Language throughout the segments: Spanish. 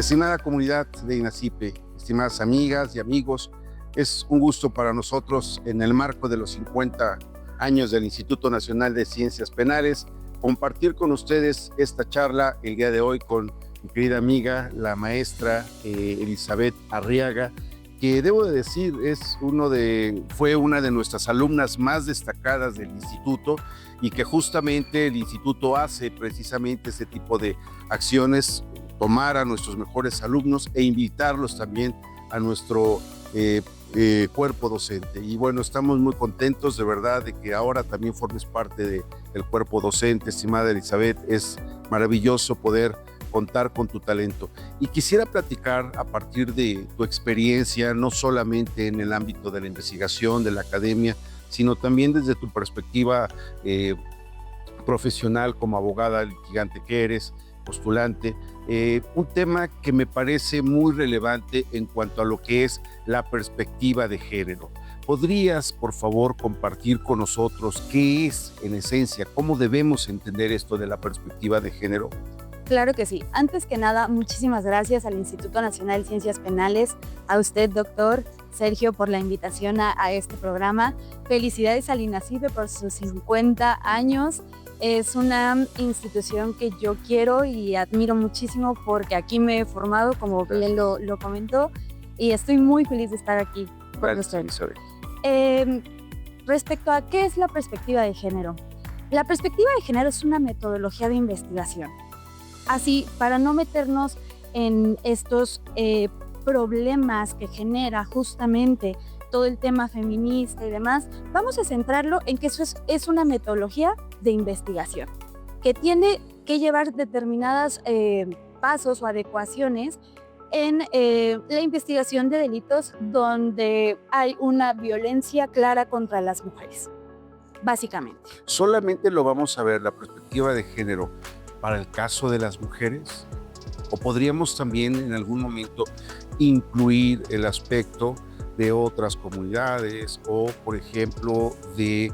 Estimada comunidad de INACYPE, estimadas amigas y amigos, es un gusto para nosotros, en el marco de los 50 años del Instituto Nacional de Ciencias Penales, compartir con ustedes esta charla el día de hoy con mi querida amiga, la maestra Elizabeth Arriaga, que debo de decir fue una de nuestras alumnas más destacadas del instituto, y que justamente el instituto hace precisamente este tipo de acciones, tomar a nuestros mejores alumnos e invitarlos también a nuestro cuerpo docente. Y bueno, estamos muy contentos de verdad de que ahora también formes parte del cuerpo docente, estimada Elizabeth. Es maravilloso poder contar con tu talento. Y quisiera platicar a partir de tu experiencia, no solamente en el ámbito de la investigación, de la academia, sino también desde tu perspectiva profesional como abogada litigante que eres, postulante, un tema que me parece muy relevante en cuanto a lo que es la perspectiva de género. ¿Podrías, por favor, compartir con nosotros qué es, en esencia, cómo debemos entender esto de la perspectiva de género? Claro que sí. Antes que nada, muchísimas gracias al Instituto Nacional de Ciencias Penales, a usted, doctor Sergio, por la invitación a este programa. Felicidades al INACYPE por sus 50 años. Es una institución que yo quiero y admiro muchísimo porque aquí me he formado, como bien lo comentó, y estoy muy feliz de estar aquí con ustedes. Respecto a qué es la perspectiva de género. La perspectiva de género es una metodología de investigación. Así, para no meternos en estos problemas que genera justamente todo el tema feminista y demás, vamos a centrarlo en que eso es una metodología de investigación que tiene que llevar determinados pasos o adecuaciones en la investigación de delitos donde hay una violencia clara contra las mujeres, básicamente. ¿Solamente lo vamos a ver, la perspectiva de género, para el caso de las mujeres? ¿O podríamos también en algún momento incluir el aspecto de otras comunidades o, por ejemplo, de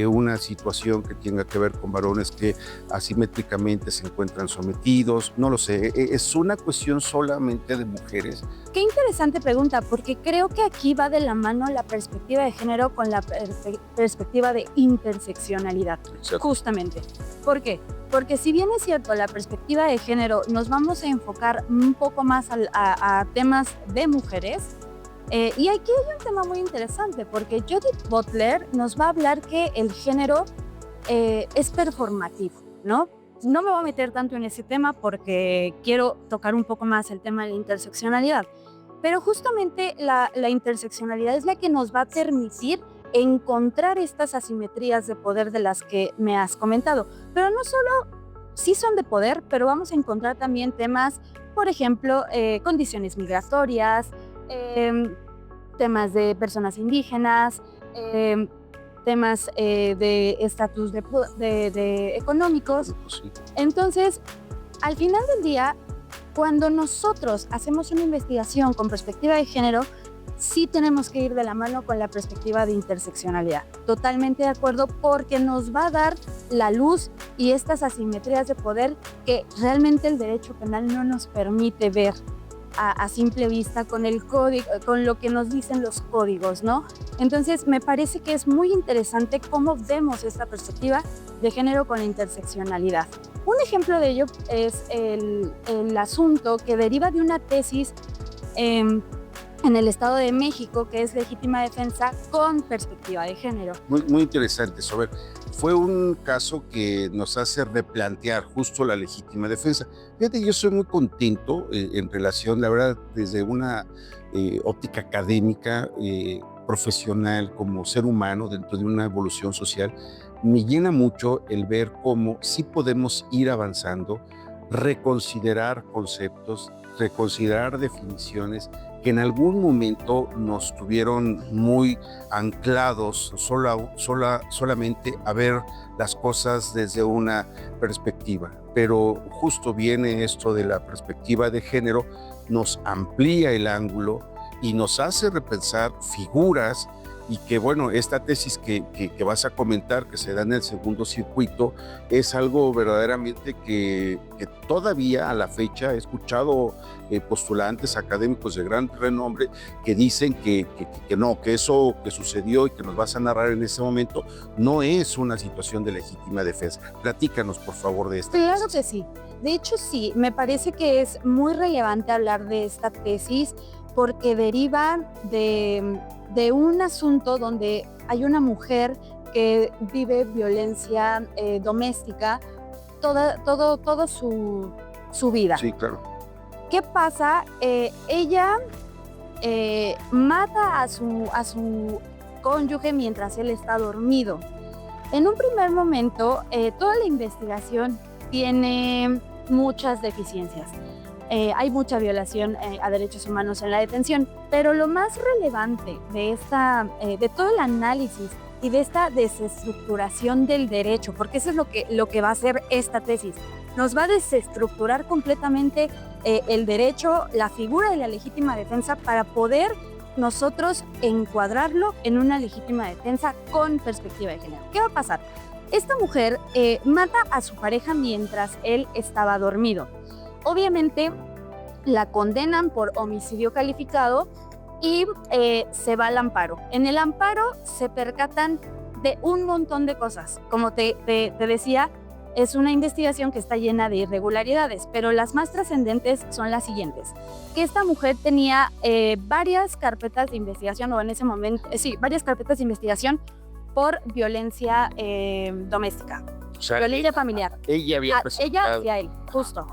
una situación que tenga que ver con varones que asimétricamente se encuentran sometidos? No lo sé, ¿es una cuestión solamente de mujeres? Qué interesante pregunta, porque creo que aquí va de la mano la perspectiva de género con la perspectiva de interseccionalidad. Exacto. Justamente. ¿Por qué? Porque si bien es cierto, la perspectiva de género nos vamos a enfocar un poco más a temas de mujeres, y aquí hay un tema muy interesante, porque Judith Butler nos va a hablar que el género es performativo, ¿no? No me voy a meter tanto en ese tema porque quiero tocar un poco más el tema de la interseccionalidad, pero justamente la interseccionalidad es la que nos va a permitir encontrar estas asimetrías de poder de las que me has comentado, pero no solo sí son de poder, pero vamos a encontrar también temas, por ejemplo, condiciones migratorias, temas de personas indígenas, temas de estatus de económicos. Entonces, al final del día, cuando nosotros hacemos una investigación con perspectiva de género, sí tenemos que ir de la mano con la perspectiva de interseccionalidad. Totalmente de acuerdo, porque nos va a dar la luz y estas asimetrías de poder que realmente el derecho penal no nos permite ver a simple vista con el código, con lo que nos dicen los códigos, ¿no? Entonces, me parece que es muy interesante cómo vemos esta perspectiva de género con la interseccionalidad. Un ejemplo de ello es el asunto que deriva de una tesis en el Estado de México, que es legítima defensa con perspectiva de género. Muy interesante, Sober. Fue un caso que nos hace replantear justo la legítima defensa. Fíjate, yo soy muy contento en relación, la verdad, desde una óptica académica, profesional, como ser humano dentro de una evolución social. Me llena mucho el ver cómo sí podemos ir avanzando, reconsiderar conceptos, reconsiderar definiciones que en algún momento nos tuvieron muy anclados solamente a ver las cosas desde una perspectiva. Pero justo viene esto de la perspectiva de género, nos amplía el ángulo y nos hace repensar figuras y que bueno, esta tesis que vas a comentar, que se da en el segundo circuito, es algo verdaderamente que todavía a la fecha he escuchado postulantes académicos de gran renombre que dicen que no, que eso que sucedió y que nos vas a narrar en ese momento no es una situación de legítima defensa. Platícanos, por favor, de esto. Claro que sí. De hecho, sí, me parece que es muy relevante hablar de esta tesis porque deriva de un asunto donde hay una mujer que vive violencia doméstica toda su vida. Sí, claro. ¿Qué pasa? Ella mata a su cónyuge mientras él está dormido. En un primer momento, toda la investigación tiene muchas deficiencias. Hay mucha violación a derechos humanos en la detención, pero lo más relevante de todo el análisis y de esta desestructuración del derecho, porque eso es lo que va a hacer esta tesis, nos va a desestructurar completamente el derecho, la figura de la legítima defensa para poder nosotros encuadrarlo en una legítima defensa con perspectiva de género. ¿Qué va a pasar? Esta mujer mata a su pareja mientras él estaba dormido. Obviamente la condenan por homicidio calificado y se va al amparo. En el amparo se percatan de un montón de cosas. Como te decía, es una investigación que está llena de irregularidades, pero las más trascendentes son las siguientes. Que esta mujer tenía varias carpetas de investigación, o en ese momento, varias carpetas de investigación por violencia doméstica, O sea, violencia familiar. ella había presentado. Ella y a él, justo.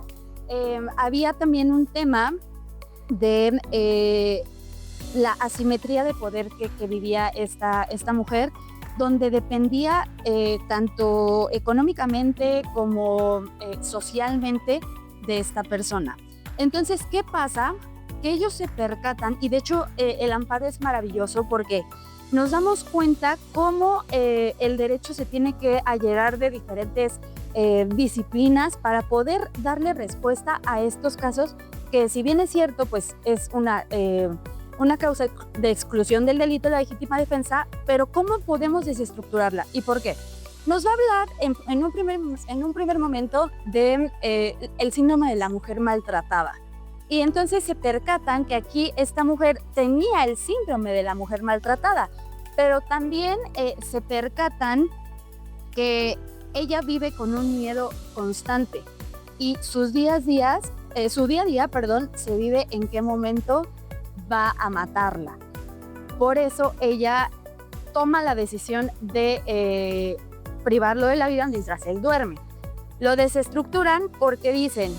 Había también un tema de la asimetría de poder que vivía esta mujer, donde dependía tanto económicamente como socialmente de esta persona. Entonces, ¿qué pasa? Que ellos se percatan, y de hecho el amparo es maravilloso porque nos damos cuenta cómo el derecho se tiene que allegar de diferentes disciplinas para poder darle respuesta a estos casos que, si bien es cierto, pues es una causa de exclusión del delito de la legítima defensa, pero ¿cómo podemos desestructurarla? ¿Y por qué? Nos va a hablar en un primer momento de el síndrome de la mujer maltratada. Y entonces se percatan que aquí esta mujer tenía el síndrome de la mujer maltratada, pero también se percatan que ella vive con un miedo constante y su día a día, se vive en qué momento va a matarla. Por eso ella toma la decisión de privarlo de la vida mientras él duerme. Lo desestructuran porque dicen,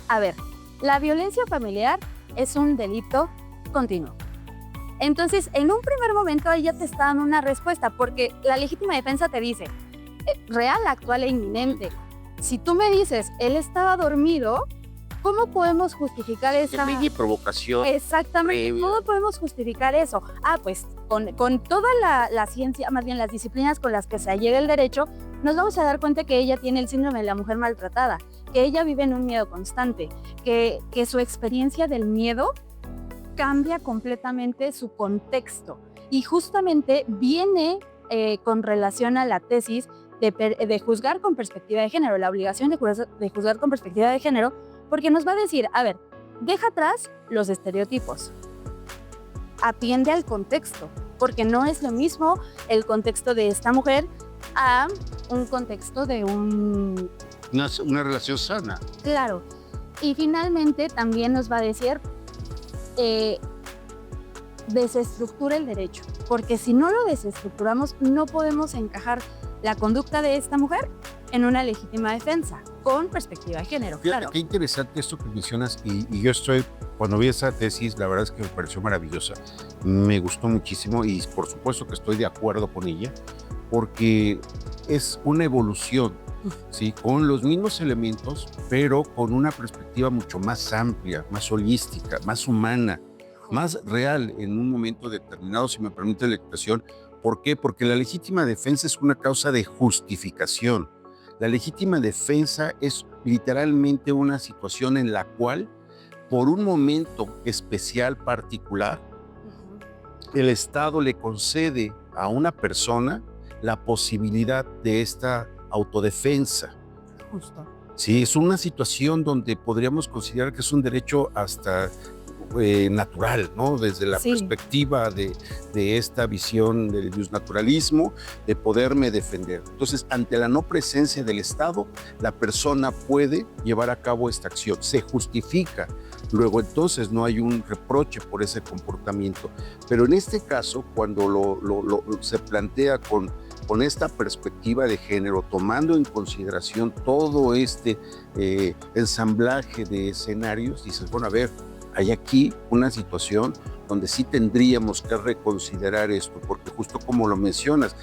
a ver, la violencia familiar es un delito continuo. Entonces, en un primer momento ella te está dando una respuesta, porque la legítima defensa te dice, real, actual e inminente. Si tú me dices, él estaba dormido, ¿cómo podemos justificar esa provocación? Exactamente, previa. ¿cómo podemos justificar eso? Pues con toda la ciencia, más bien las disciplinas con las que se allega el derecho, nos vamos a dar cuenta que ella tiene el síndrome de la mujer maltratada, que ella vive en un miedo constante, que su experiencia del miedo cambia completamente su contexto. Y justamente viene con relación a la tesis de juzgar con perspectiva de género, la obligación de juzgar con perspectiva de género, porque nos va a decir, a ver, deja atrás los estereotipos, atiende al contexto, porque no es lo mismo el contexto de esta mujer a un contexto de Una relación sana. Claro. Y finalmente también nos va a decir, desestructura el derecho, porque si no lo desestructuramos, no podemos encajar la conducta de esta mujer en una legítima defensa, con perspectiva de género, Fíjate, claro. qué interesante esto que mencionas, y yo cuando vi esa tesis, la verdad es que me pareció maravillosa, me gustó muchísimo y por supuesto que estoy de acuerdo con ella, porque es una evolución, ¿sí? Con los mismos elementos, pero con una perspectiva mucho más amplia, más holística, más humana, más real en un momento determinado, si me permite la expresión. ¿Por qué? Porque la legítima defensa es una causa de justificación. La legítima defensa es literalmente una situación en la cual, por un momento especial, particular, el Estado le concede a una persona la posibilidad de esta autodefensa. Justo. Sí, es una situación donde podríamos considerar que es un derecho hasta natural, ¿no? Desde la perspectiva de esta visión del naturalismo, de poderme defender. Entonces, ante la no presencia del Estado, la persona puede llevar a cabo esta acción, se justifica. Luego, entonces, no hay un reproche por ese comportamiento. Pero en este caso, cuando se plantea con esta perspectiva de género, tomando en consideración todo este ensamblaje de escenarios, dices, bueno, a ver, hay aquí una situación donde sí tendríamos que reconsiderar esto, porque justo como lo mencionas,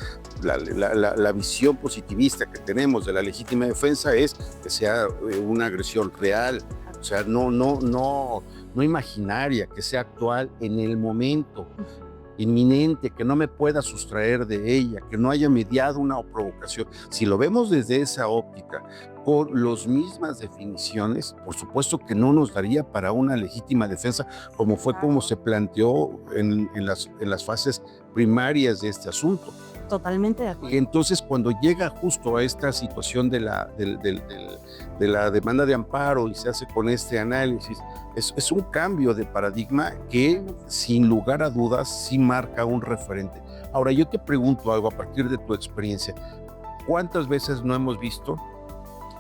la visión positivista que tenemos de la legítima defensa es que sea una agresión real, o sea, no imaginaria, que sea actual en el momento, inminente, que no me pueda sustraer de ella, que no haya mediado una provocación. Si lo vemos desde esa óptica, con las mismas definiciones, por supuesto que no nos daría para una legítima defensa, como fue como se planteó en las fases primarias de este asunto. Totalmente de acuerdo. Y entonces, cuando llega justo a esta situación de la demanda de amparo y se hace con este análisis, es un cambio de paradigma que, sin lugar a dudas, sí marca un referente. Ahora, yo te pregunto algo a partir de tu experiencia. ¿Cuántas veces no hemos visto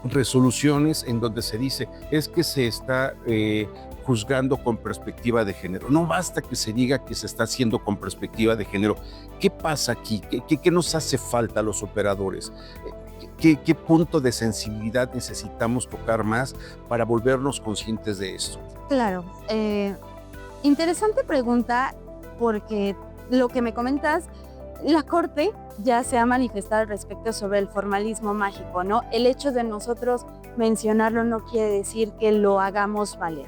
resoluciones en donde se dice es que se está juzgando con perspectiva de género? No basta que se diga que se está haciendo con perspectiva de género. ¿Qué pasa aquí? ¿Qué nos hace falta a los operadores? ¿Qué punto de sensibilidad necesitamos tocar más para volvernos conscientes de esto? Claro. Interesante pregunta, porque lo que me comentas, la Corte ya se ha manifestado al respecto sobre el formalismo mágico, ¿no? El hecho de nosotros mencionarlo no quiere decir que lo hagamos valer.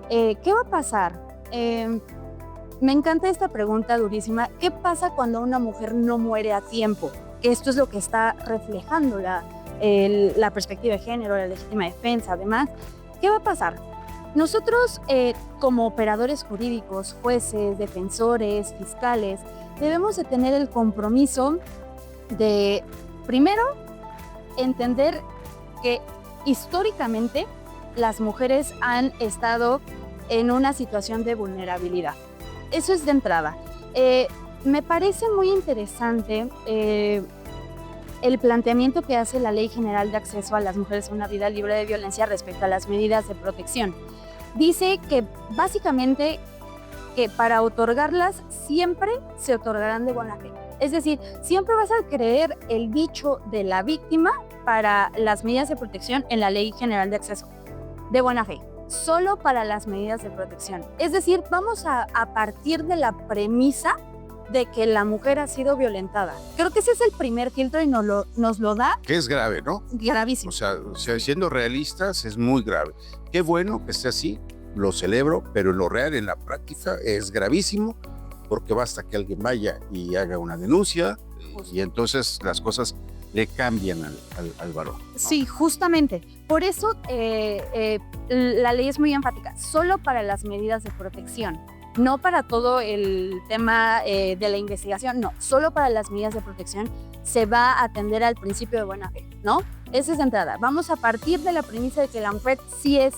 ¿Qué va a pasar? Me encanta esta pregunta durísima. ¿Qué pasa cuando una mujer no muere a tiempo? Que esto es lo que está reflejando la perspectiva de género, la legítima defensa, además. ¿Qué va a pasar? Nosotros, como operadores jurídicos, jueces, defensores, fiscales, debemos de tener el compromiso de, primero, entender que históricamente las mujeres han estado en una situación de vulnerabilidad. Eso es de entrada. Me parece muy interesante el planteamiento que hace la Ley General de Acceso a las Mujeres a una Vida Libre de Violencia respecto a las medidas de protección. Dice que básicamente que para otorgarlas siempre se otorgarán de buena fe. Es decir, siempre vas a creer el dicho de la víctima para las medidas de protección en la Ley General de Acceso de buena fe, solo para las medidas de protección. Es decir, vamos a partir de la premisa de que la mujer ha sido violentada. Creo que ese es el primer filtro y nos lo da. Que es grave, ¿no? Gravísimo. O sea, siendo realistas, es muy grave. Qué bueno que esté así, lo celebro, pero en lo real, en la práctica, es gravísimo, porque basta que alguien vaya y haga una denuncia y entonces las cosas le cambian al varón, ¿no? Sí, justamente. Por eso la ley es muy enfática, solo para las medidas de protección, no para todo el tema de la investigación, no, solo para las medidas de protección se va a atender al principio de buena fe, ¿no? Esa es de entrada. Vamos a partir de la premisa de que la mujer sí es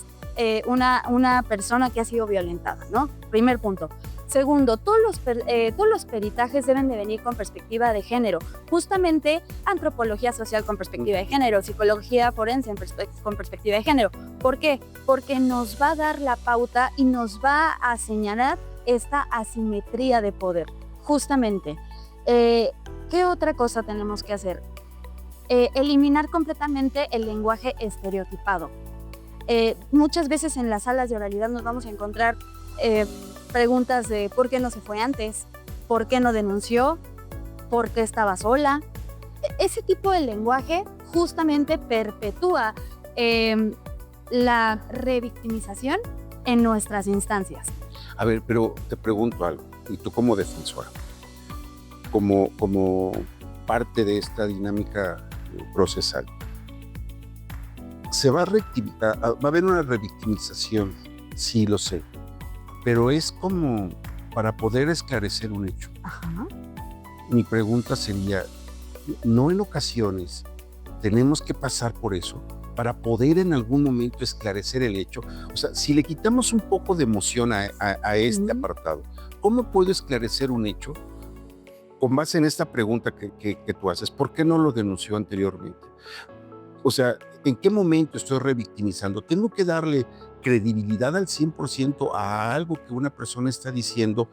una persona que ha sido violentada, ¿no? Primer punto. Segundo, todos los peritajes deben de venir con perspectiva de género. Justamente antropología social con perspectiva de género, psicología forense con perspectiva de género. ¿Por qué? Porque nos va a dar la pauta y nos va a señalar esta asimetría de poder. Justamente. ¿Qué otra cosa tenemos que hacer? Eliminar completamente el lenguaje estereotipado. Muchas veces en las salas de oralidad nos vamos a encontrar preguntas de ¿por qué no se fue antes? ¿Por qué no denunció? ¿Por qué estaba sola? Ese tipo de lenguaje justamente perpetúa la revictimización en nuestras instancias. A ver, pero te pregunto algo, y tú como defensora, como parte de esta dinámica procesal, va a haber una revictimización, sí lo sé, pero es como para poder esclarecer un hecho. Ajá. mi pregunta sería, ¿no en ocasiones tenemos que pasar por eso para poder en algún momento esclarecer el hecho? O sea, si le quitamos un poco de emoción a este apartado, ¿cómo puedo esclarecer un hecho con base en esta pregunta que tú haces? ¿Por qué no lo denunció anteriormente? O sea, ¿en qué momento estoy revictimizando? ¿Tengo que darle credibilidad al 100% a algo que una persona está diciendo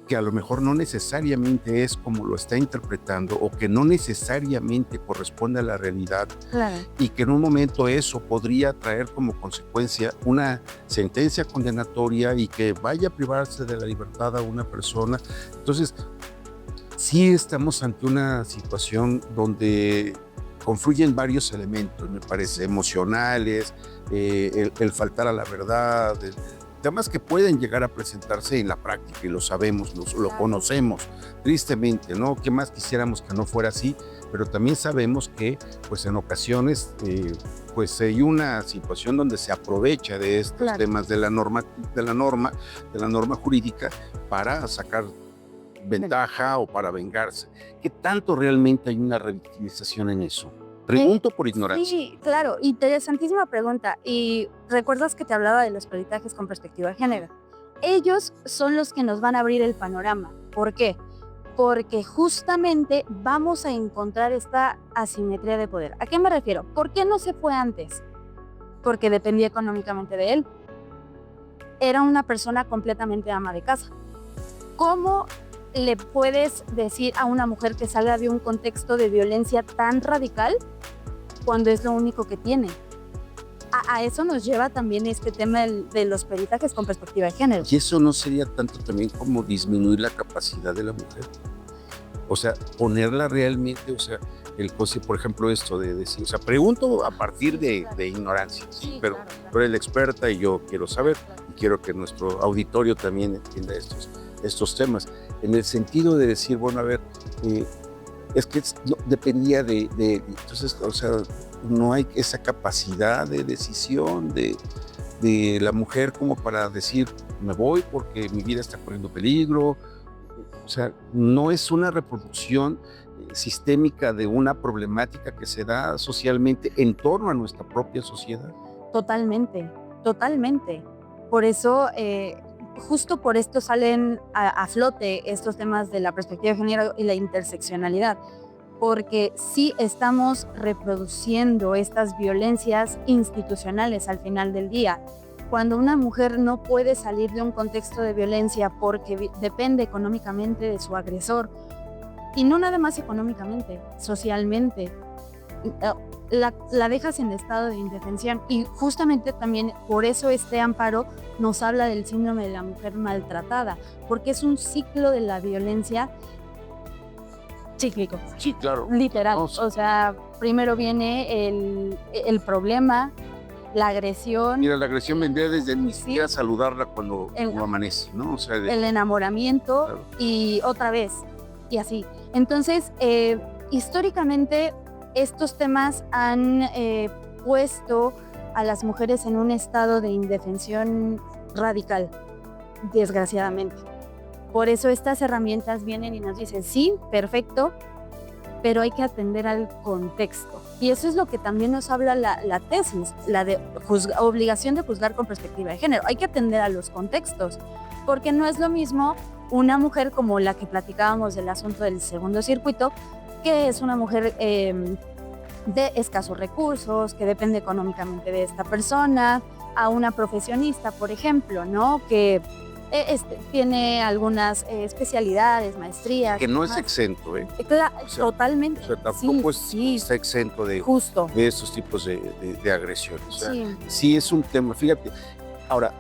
que a lo mejor no necesariamente es como lo está interpretando o que no necesariamente corresponde a la realidad? Claro. Y que en un momento eso podría traer como consecuencia una sentencia condenatoria y que vaya a privarse de la libertad a una persona. Entonces, sí estamos ante una situación donde confluyen varios elementos, me parece, emocionales, el faltar a la verdad, temas que pueden llegar a presentarse en la práctica y lo sabemos, lo conocemos, tristemente, ¿no? ¿Qué más quisiéramos que no fuera así? Pero también sabemos que, pues en ocasiones, pues hay una situación donde se aprovecha de estos temas de la norma jurídica para sacar ventaja o para vengarse. ¿Qué tanto realmente hay una revictimización en eso? Pregunto por ignorancia. Sí, claro, interesantísima pregunta. Y recuerdas que te hablaba de los peritajes con perspectiva de género. Ellos son los que nos van a abrir el panorama. ¿Por qué? Porque justamente vamos a encontrar esta asimetría de poder. ¿A qué me refiero? ¿Por qué no se fue antes? Porque dependía económicamente de él. Era una persona completamente ama de casa. ¿Cómo le puedes decir a una mujer que salga de un contexto de violencia tan radical cuando es lo único que tiene? A eso nos lleva también este tema de los peritajes con perspectiva de género. ¿Y eso no sería tanto también como disminuir la capacidad de la mujer? O sea, ponerla realmente, o sea, por ejemplo, esto de decir, o sea, pregunto a partir de ignorancia, ¿sí? Pero tú eres la experta y yo quiero saber, y quiero que nuestro auditorio también entienda estos temas, en el sentido de decir, bueno, a ver, es que no, dependía entonces, o sea, no hay esa capacidad de decisión de la mujer como para decir, me voy porque mi vida está corriendo peligro. O sea, no es una reproducción sistémica de una problemática que se da socialmente en torno a nuestra propia sociedad. Totalmente, totalmente. Por eso, justo por esto salen a flote estos temas de la perspectiva de género y la interseccionalidad, porque sí estamos reproduciendo estas violencias institucionales al final del día. Cuando una mujer no puede salir de un contexto de violencia porque depende económicamente de su agresor, y no nada más económicamente, socialmente, la dejas en estado de indefensión. Y justamente también por eso este amparo nos habla del síndrome de la mujer maltratada, porque es un ciclo de la violencia cíclico. Sí, claro. Literal. No, sí. O sea, primero viene el problema, la agresión. Mira, la agresión vendría desde ni siquiera saludarla cuando amanece, ¿no? O sea, el enamoramiento, claro. Y otra vez, y así. Entonces, históricamente, estos temas han puesto a las mujeres en un estado de indefensión radical, desgraciadamente. Por eso estas herramientas vienen y nos dicen, sí, perfecto, pero hay que atender al contexto. Y eso es lo que también nos habla la tesis, la de obligación de juzgar con perspectiva de género. Hay que atender a los contextos, porque no es lo mismo una mujer como la que platicábamos del asunto del segundo circuito, que es una mujer de escasos recursos, que depende económicamente de esta persona, a una profesionista, por ejemplo, ¿no? Que tiene algunas especialidades, maestrías. Que no es exento, ¿eh? Claro, o sea, totalmente. O sea, tampoco sí, está exento de estos tipos de agresiones. O sea, sí es un tema. Fíjate, ahora,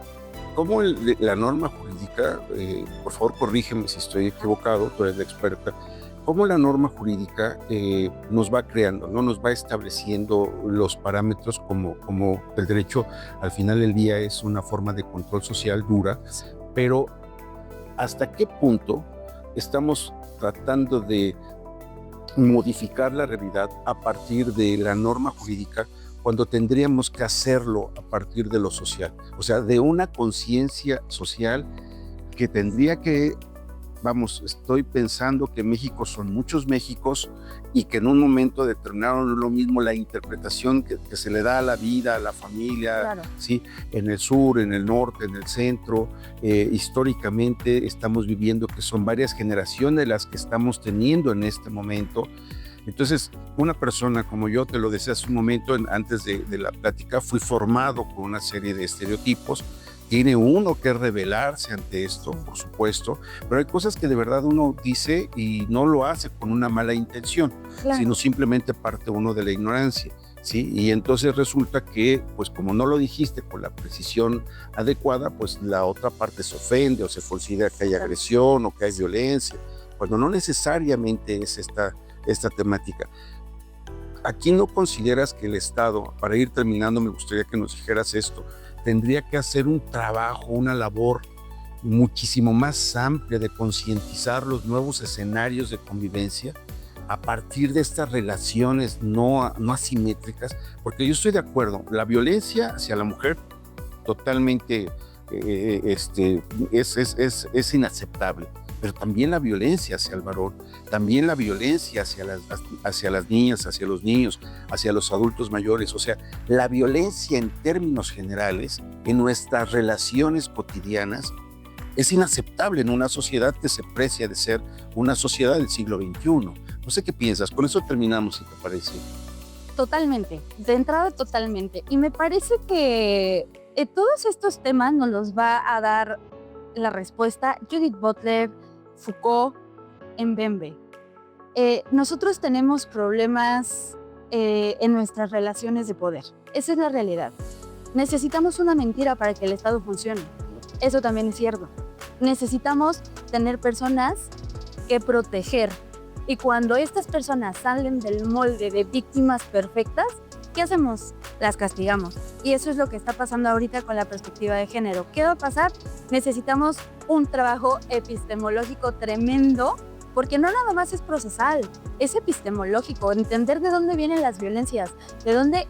¿cómo la norma jurídica, por favor corrígeme si estoy equivocado, tú eres la experta, cómo la norma jurídica nos va creando, ¿no? Nos va estableciendo los parámetros como el derecho al final del día es una forma de control social dura, pero ¿hasta qué punto estamos tratando de modificar la realidad a partir de la norma jurídica cuando tendríamos que hacerlo a partir de lo social? O sea, de una conciencia social que tendría que vamos, estoy pensando que México son muchos Méxicos y que en un momento determinado no es lo mismo la interpretación que se le da a la vida, a la familia, Claro. ¿sí? En el sur, en el norte, en el centro. Históricamente estamos viviendo que son varias generaciones las que estamos teniendo en este momento. Entonces, una persona como yo, te lo decía hace un momento, antes de la plática, fui formado con una serie de estereotipos. Tiene uno que rebelarse ante esto, por supuesto, pero hay cosas que de verdad uno dice y no lo hace con una mala intención, Claro. sino simplemente parte uno de la ignorancia, ¿sí? Y entonces resulta que, pues como no lo dijiste con la precisión adecuada, pues la otra parte se ofende o se considera que hay agresión o que hay violencia, cuando no necesariamente es esta temática. ¿Aquí no consideras que el Estado, para ir terminando, me gustaría que nos dijeras esto, tendría que hacer un trabajo, una labor muchísimo más amplia de concientizar los nuevos escenarios de convivencia a partir de estas relaciones no asimétricas? Porque yo estoy de acuerdo, la violencia hacia la mujer totalmente es inaceptable, pero también la violencia hacia el varón, también la violencia hacia las niñas, hacia los niños, hacia los adultos mayores. O sea, la violencia en términos generales en nuestras relaciones cotidianas es inaceptable en una sociedad que se precia de ser una sociedad del siglo XXI. No sé qué piensas, con eso terminamos, si te parece. Totalmente, de entrada totalmente. Y me parece que todos estos temas nos los va a dar la respuesta Judith Butler, Foucault, Mbembe. Nosotros tenemos problemas en nuestras relaciones de poder. Esa es la realidad. Necesitamos una mentira para que el Estado funcione. Eso también es cierto. Necesitamos tener personas que proteger. Y cuando estas personas salen del molde de víctimas perfectas, ¿qué hacemos? Las castigamos. Y eso es lo que está pasando ahorita con la perspectiva de género. ¿Qué va a pasar? Necesitamos un trabajo epistemológico tremendo, porque no nada más es procesal, es epistemológico, entender de dónde vienen las violencias, de dónde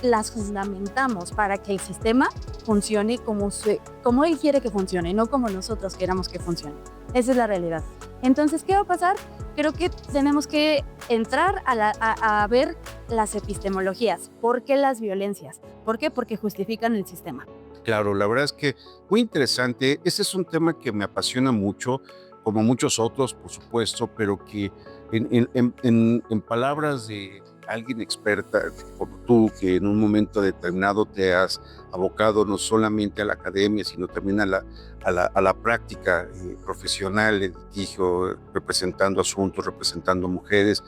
las fundamentamos para que el sistema funcione como él quiere que funcione, no como nosotros queramos que funcione. Esa es la realidad. Entonces, ¿qué va a pasar? Creo que tenemos que entrar a ver las epistemologías. ¿Por qué las violencias? ¿Por qué? Porque justifican el sistema. Claro, la verdad es que muy interesante. Ese es un tema que me apasiona mucho, como muchos otros, por supuesto, pero que en palabras de alguien experta como tú, que en un momento determinado te has abocado no solamente a la academia, sino también a la práctica profesional, el litigio, representando asuntos, representando mujeres,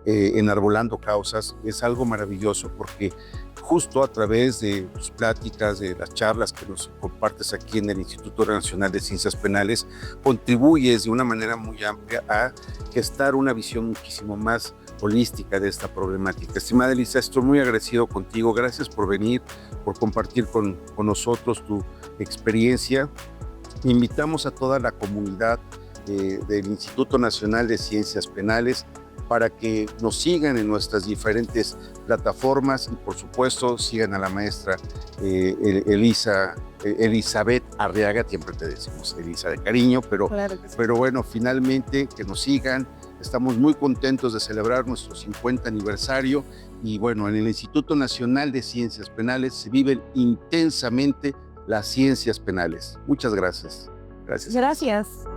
enarbolando causas, es algo maravilloso, porque justo a través de tus pláticas, de las charlas que nos compartes aquí en el Instituto Nacional de Ciencias Penales, contribuyes de una manera muy amplia a gestar una visión muchísimo más holística de esta problemática. Estimada Elisa, estoy muy agradecido contigo. Gracias por venir, por compartir con nosotros tu experiencia. Invitamos a toda la comunidad del Instituto Nacional de Ciencias Penales para que nos sigan en nuestras diferentes plataformas y, por supuesto, sigan a la maestra Elizabeth Arriaga. Siempre te decimos Elisa de cariño, Claro que sí. pero bueno, finalmente que nos sigan. Estamos muy contentos de celebrar nuestro 50 aniversario y bueno, en el Instituto Nacional de Ciencias Penales se viven intensamente las ciencias penales. Muchas gracias. Gracias. Gracias.